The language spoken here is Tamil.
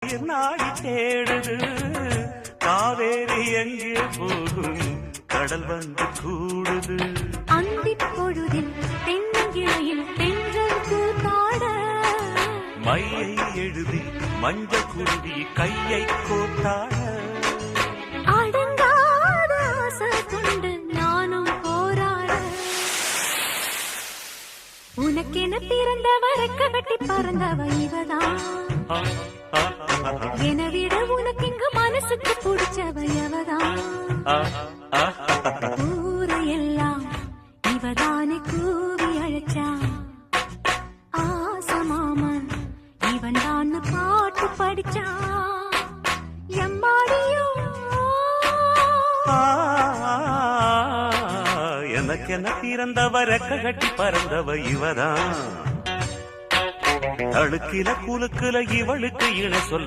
நாடி தேடுது காவேரி எங்கே போகும் கடல் வந்து கூடுது அந்திப் பொழுதில் தென்னங்கிளையில் தென்றல் கூத்தாட மையை எழுதி மஞ்சள் குருவி கையை கோத்தாட அடங்காத ஆசை கொண்டு நானும் போராட உனக்கென பிறந்தவ ரெக்க கட்டி பறந்தவ இவதான் என விட உனக்கு இங்கு மனசுக்கு பிடிச்சவ எவதான் ஊரையெல்லாம் இவதானே கூவி அழைச்சா ஆசமாமன் இவன் தான் பாட்டு படிச்சா எம்மாடியோ எனக்கென பிறந்தவ ரெக்க கட்டி பறந்தவ இவதான் அழுக்கில குலுக்குல இவளுக்கு இணை சொல்ல